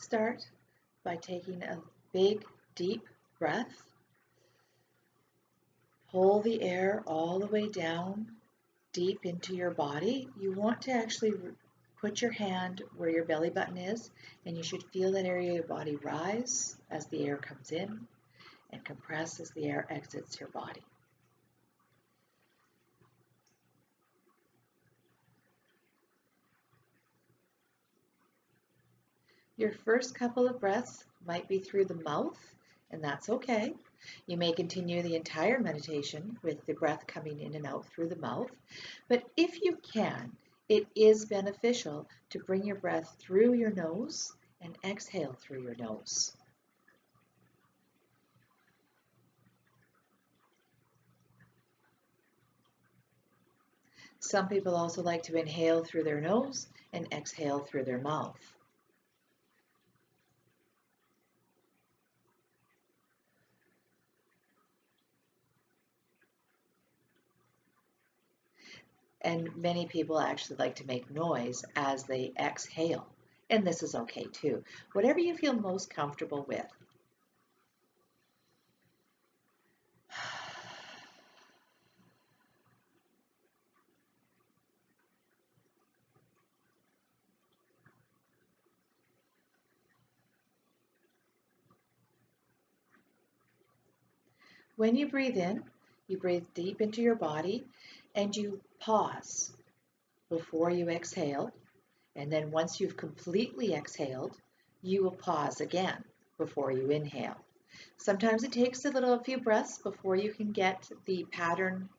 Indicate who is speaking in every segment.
Speaker 1: start by taking a big, deep breath. Pull the air all the way down deep into your body. You want to actually put your hand where your belly button is, and you should feel that area of your body rise as the air comes in and compress as the air exits your body. Your first couple of breaths might be through the mouth, and that's okay. You may continue the entire meditation with the breath coming in and out through the mouth, but if you can, it is beneficial to bring your breath through your nose and exhale through your nose. Some people also like to inhale through their nose and exhale through their mouth. And many people actually like to make noise as they exhale, and this is okay too. Whatever you feel most comfortable with. When you breathe in, you breathe deep into your body and you pause before you exhale. And then once you've completely exhaled, you will pause again before you inhale. Sometimes it takes a few breaths before you can get the pattern,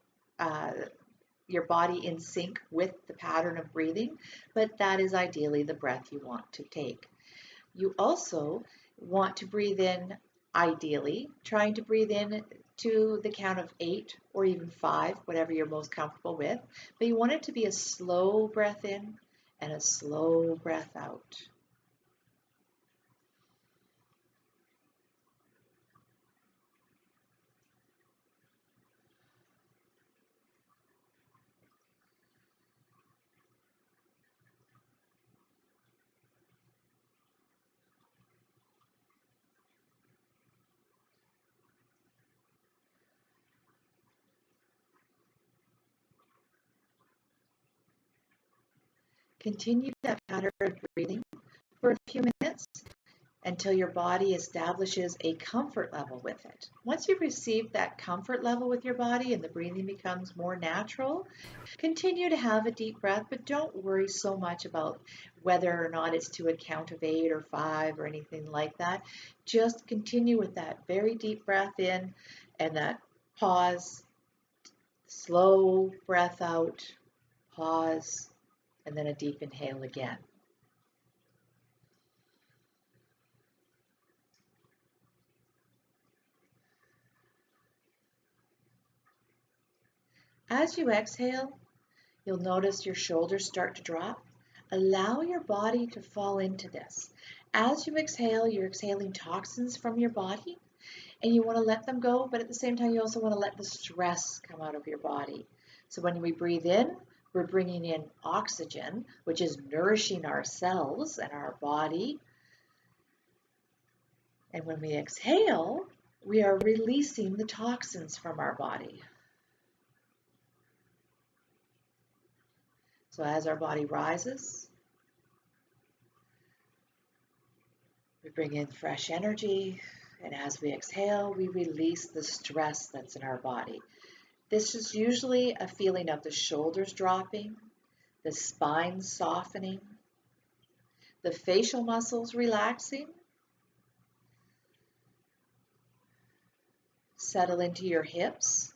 Speaker 1: your body in sync with the pattern of breathing, but that is ideally the breath you want to take. You also want to breathe in, ideally, trying to breathe in to the count of 8 or even 5, whatever you're most comfortable with, but you want it to be a slow breath in and a slow breath out. Continue that pattern of breathing for a few minutes until your body establishes a comfort level with it. Once you've received that comfort level with your body and the breathing becomes more natural, continue to have a deep breath, but don't worry so much about whether or not it's to a count of 8 or 5 or anything like that. Just continue with that very deep breath in and that pause, slow breath out, pause, and then a deep inhale again. As you exhale, you'll notice your shoulders start to drop. Allow your body to fall into this. As you exhale, you're exhaling toxins from your body, and you want to let them go, but at the same time, you also want to let the stress come out of your body. So when we breathe in, we're bringing in oxygen, which is nourishing our cells and our body. And when we exhale, we are releasing the toxins from our body. So as our body rises, we bring in fresh energy, and as we exhale, we release the stress that's in our body. This is usually a feeling of the shoulders dropping, the spine softening, the facial muscles relaxing. Settle into your hips.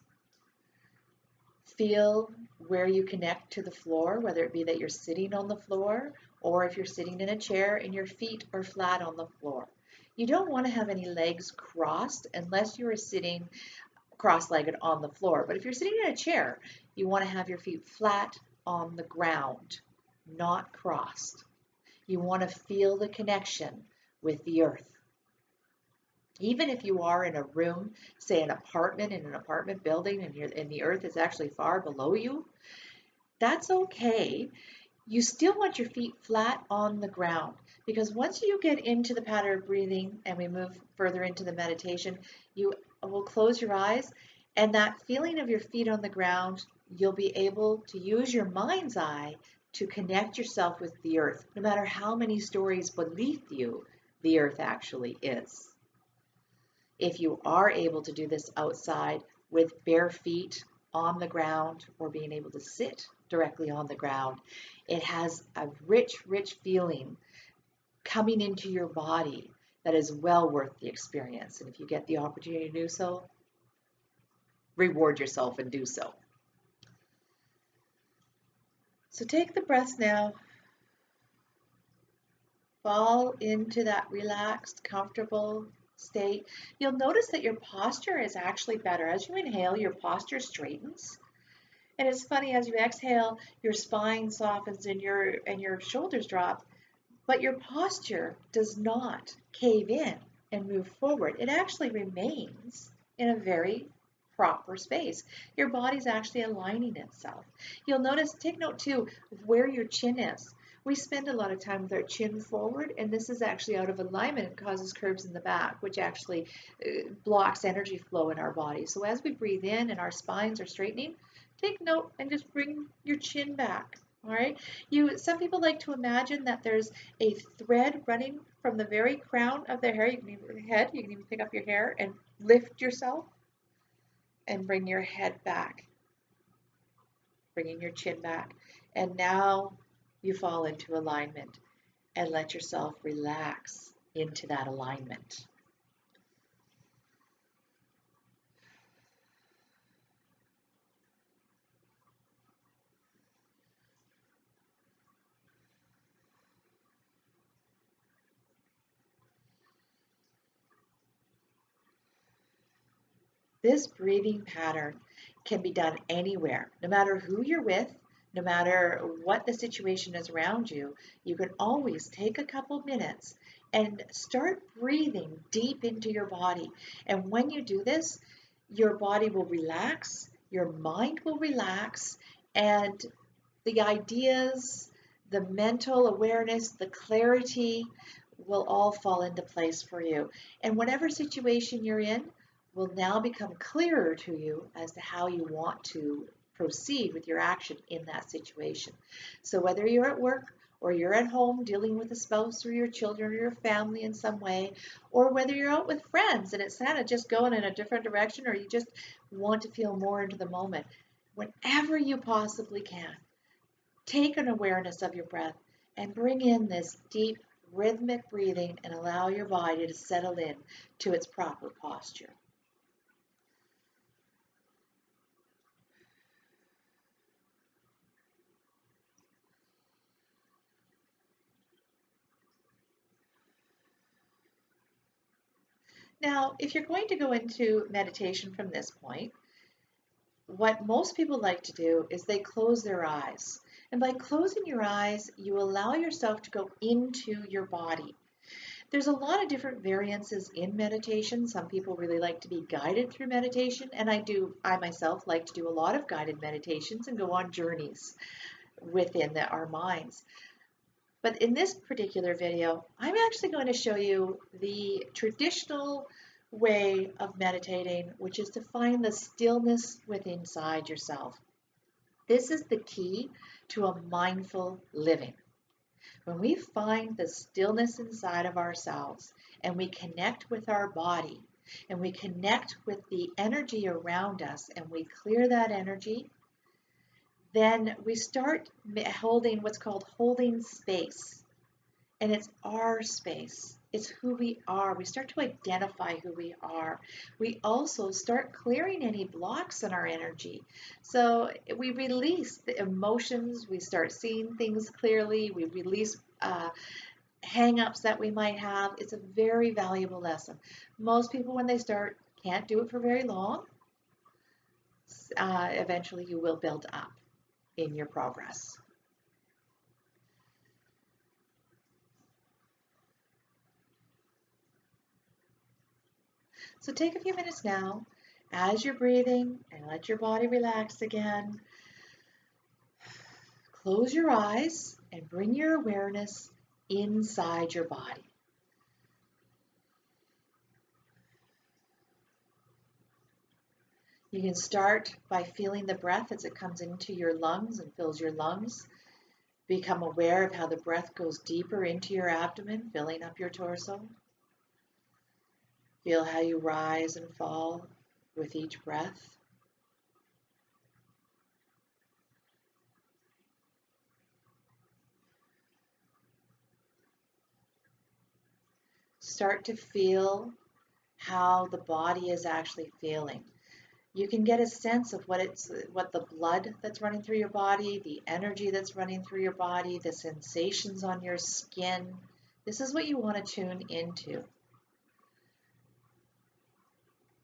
Speaker 1: Feel where you connect to the floor, whether it be that you're sitting on the floor or if you're sitting in a chair and your feet are flat on the floor. You don't want to have any legs crossed unless you are sitting cross-legged on the floor. But if you're sitting in a chair, you want to have your feet flat on the ground, not crossed. You want to feel the connection with the earth. Even if you are in a room, say an apartment in an apartment building, and the earth is actually far below you, that's okay. You still want your feet flat on the ground, because once you get into the pattern of breathing and we move further into the meditation, you will close your eyes, and that feeling of your feet on the ground, you'll be able to use your mind's eye to connect yourself with the earth, no matter how many stories beneath you the earth actually is. If you are able to do this outside with bare feet on the ground or being able to sit directly on the ground, it has a rich, rich feeling coming into your body that is well worth the experience. And if you get the opportunity to do so, reward yourself and do so. So take the breath now. Fall into that relaxed, comfortable state. You'll notice that your posture is actually better. As you inhale, your posture straightens. And it's funny, as you exhale, your spine softens and your shoulders drop, but your posture does not cave in and move forward. It actually remains in a very proper space. Your body's actually aligning itself. You'll notice, take note too, of where your chin is. We spend a lot of time with our chin forward, and this is actually out of alignment and causes curves in the back, which actually blocks energy flow in our body. So as we breathe in and our spines are straightening, take note and just bring your chin back. All right. Some people like to imagine that there's a thread running from the very crown of their hair. You can even pick up your hair and lift yourself and bring your head back, bringing your chin back. And now you fall into alignment and let yourself relax into that alignment. This breathing pattern can be done anywhere, no matter who you're with, no matter what the situation is around you. You can always take a couple minutes and start breathing deep into your body. And when you do this, your body will relax, your mind will relax, and the ideas, the mental awareness, the clarity will all fall into place for you. And whatever situation you're in will now become clearer to you as to how you want to proceed with your action in that situation. So whether you're at work or you're at home dealing with a spouse or your children or your family in some way, or whether you're out with friends and it's kind of just going in a different direction, or you just want to feel more into the moment, whenever you possibly can, take an awareness of your breath and bring in this deep rhythmic breathing and allow your body to settle in to its proper posture. Now, if you're going to go into meditation from this point, what most people like to do is they close their eyes. And by closing your eyes, you allow yourself to go into your body. There's a lot of different variances in meditation. Some people really like to be guided through meditation, and I myself like to do a lot of guided meditations and go on journeys within our minds. But in this particular video, I'm actually going to show you the traditional way of meditating, which is to find the stillness within inside yourself. This is the key to a mindful living. When we find the stillness inside of ourselves and we connect with our body and we connect with the energy around us and we clear that energy, then we start holding what's called holding space. And it's our space. It's who we are. We start to identify who we are. We also start clearing any blocks in our energy. So we release the emotions. We start seeing things clearly. We release hang-ups that we might have. It's a very valuable lesson. Most people, when they start, can't do it for very long. Eventually, you will build up in your progress. So take a few minutes now as you're breathing and let your body relax again. Close your eyes and bring your awareness inside your body. You can start by feeling the breath as it comes into your lungs and fills your lungs. Become aware of how the breath goes deeper into your abdomen, filling up your torso. Feel how you rise and fall with each breath. Start to feel how the body is actually feeling. You can get a sense of what the blood that's running through your body, the energy that's running through your body, the sensations on your skin. This is what you want to tune into.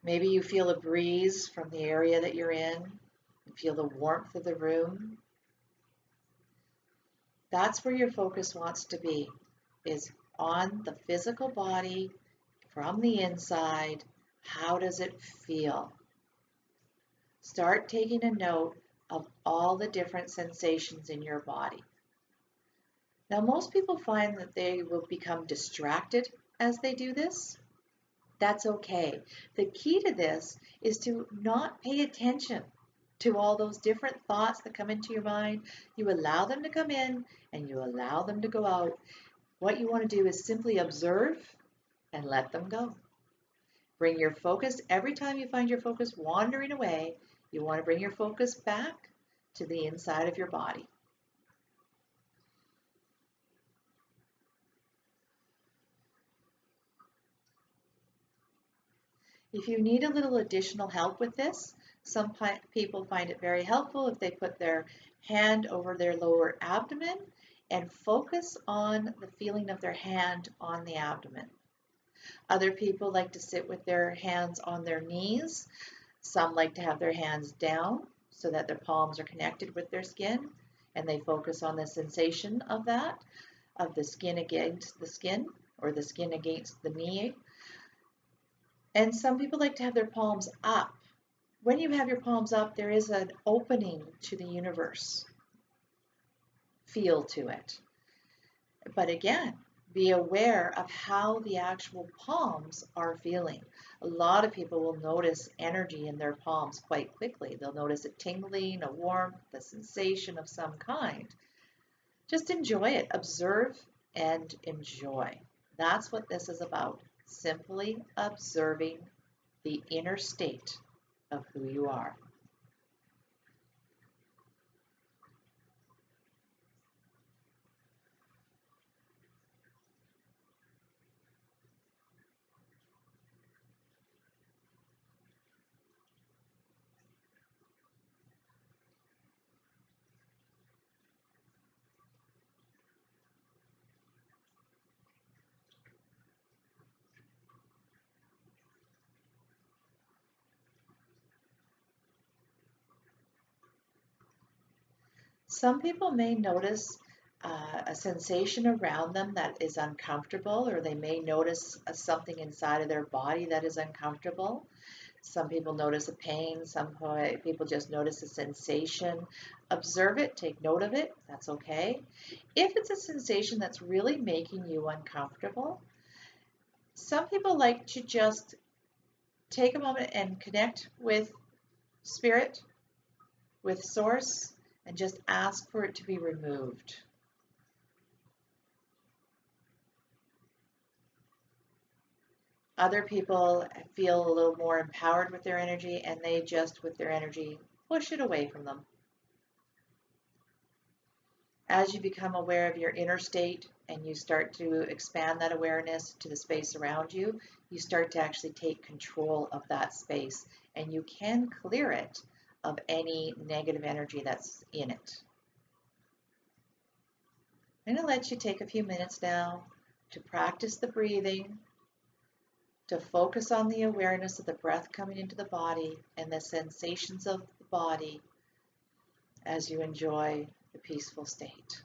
Speaker 1: Maybe you feel a breeze from the area that you're in. You feel the warmth of the room. That's where your focus wants to be, is on the physical body from the inside. How does it feel? Start taking a note of all the different sensations in your body. Now, most people find that they will become distracted as they do this. That's okay. The key to this is to not pay attention to all those different thoughts that come into your mind. You allow them to come in and you allow them to go out. What you want to do is simply observe and let them go. Bring your focus, every time you find your focus wandering away, you want to bring your focus back to the inside of your body. If you need a little additional help with this, some people find it very helpful if they put their hand over their lower abdomen and focus on the feeling of their hand on the abdomen. Other people like to sit with their hands on their knees. Some like to have their hands down so that their palms are connected with their skin, and they focus on the sensation of that, of the skin against the skin or the skin against the knee. And some people like to have their palms up. When you have your palms up, there is an opening to the universe feel to it. But again, be aware of how the actual palms are feeling. A lot of people will notice energy in their palms quite quickly. They'll notice a tingling, a warmth, a sensation of some kind. Just enjoy it. Observe and enjoy. That's what this is about. Simply observing the inner state of who you are. Some people may notice a sensation around them that is uncomfortable, or they may notice something inside of their body that is uncomfortable. Some people notice a pain, some people just notice a sensation. Observe it, take note of it, that's okay. If it's a sensation that's really making you uncomfortable, some people like to just take a moment and connect with spirit, with source, and just ask for it to be removed. Other people feel a little more empowered with their energy, and they just, with their energy, push it away from them. As you become aware of your inner state and you start to expand that awareness to the space around you, you start to actually take control of that space, and you can clear it of any negative energy that's in it. I'm going to let you take a few minutes now to practice the breathing, to focus on the awareness of the breath coming into the body and the sensations of the body as you enjoy the peaceful state.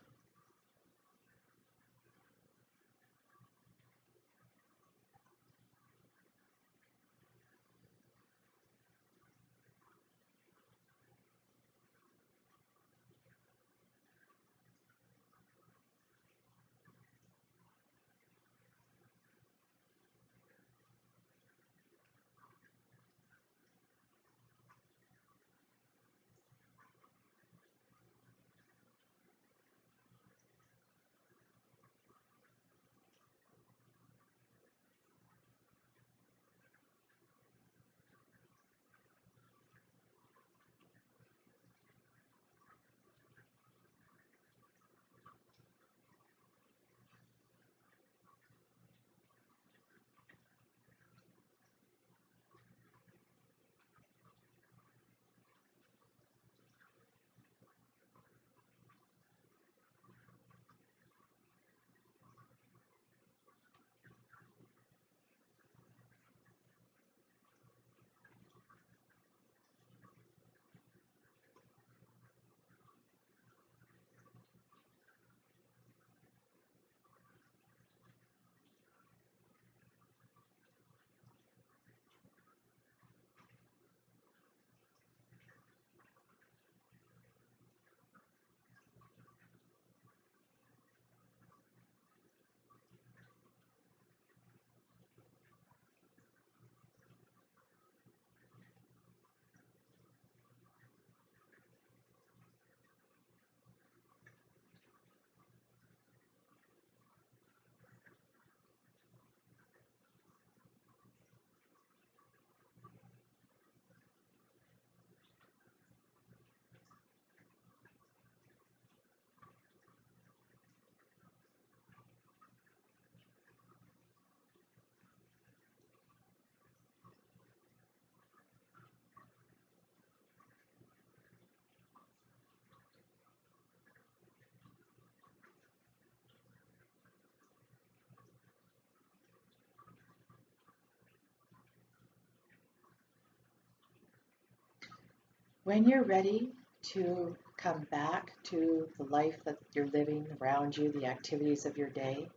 Speaker 1: When you're ready to come back to the life that you're living around you, the activities of your day,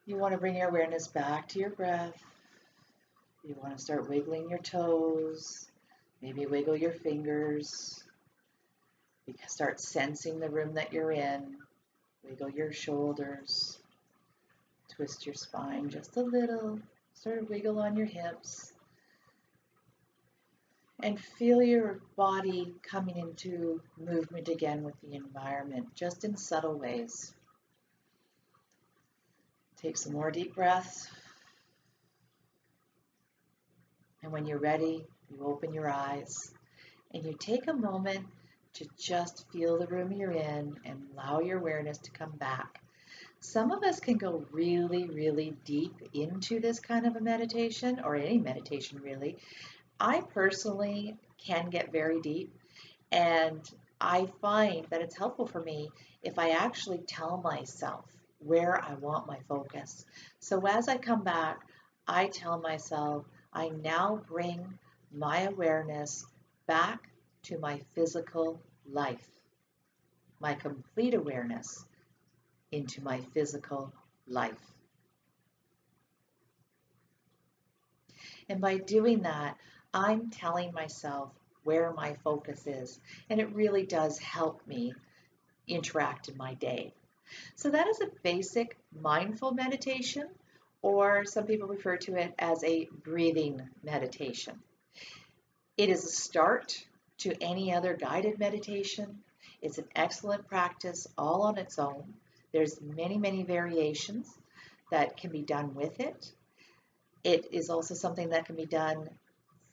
Speaker 1: you want to bring your awareness back to your breath. You want to start wiggling your toes, maybe wiggle your fingers. You can start sensing the room that you're in. Wiggle your shoulders. Twist your spine just a little. Sort of wiggle on your hips. And feel your body coming into movement again with the environment, just in subtle ways. Take some more deep breaths. And when you're ready, you open your eyes and you take a moment to just feel the room you're in and allow your awareness to come back. Some of us can go really, really deep into this kind of a meditation, or any meditation really. I personally can get very deep, and I find that it's helpful for me if I actually tell myself where I want my focus. So as I come back, I tell myself, I now bring my awareness back to my physical life, my complete awareness into my physical life. And by doing that, I'm telling myself where my focus is, and it really does help me interact in my day. So that is a basic mindful meditation, or some people refer to it as a breathing meditation. It is a start to any other guided meditation. It's an excellent practice all on its own. There's many, many variations that can be done with it. It is also something that can be done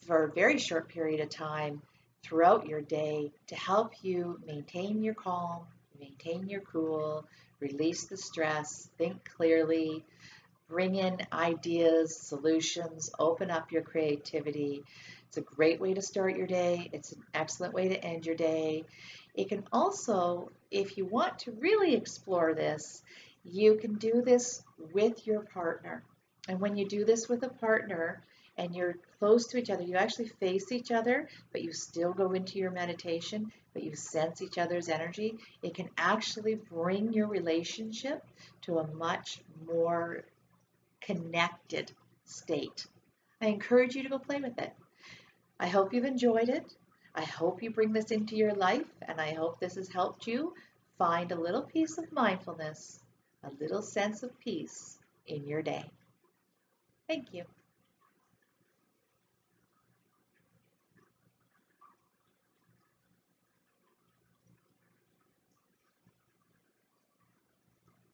Speaker 1: for a very short period of time throughout your day to help you maintain your calm, maintain your cool, release the stress, think clearly, bring in ideas, solutions, open up your creativity. It's a great way to start your day. It's an excellent way to end your day. It can also, if you want to really explore this, you can do this with your partner. And when you do this with a partner and you're close to each other, you actually face each other, but you still go into your meditation, but you sense each other's energy. It can actually bring your relationship to a much more connected state. I encourage you to go play with it. I hope you've enjoyed it. I hope you bring this into your life, and I hope this has helped you find a little piece of mindfulness, a little sense of peace in your day. Thank you.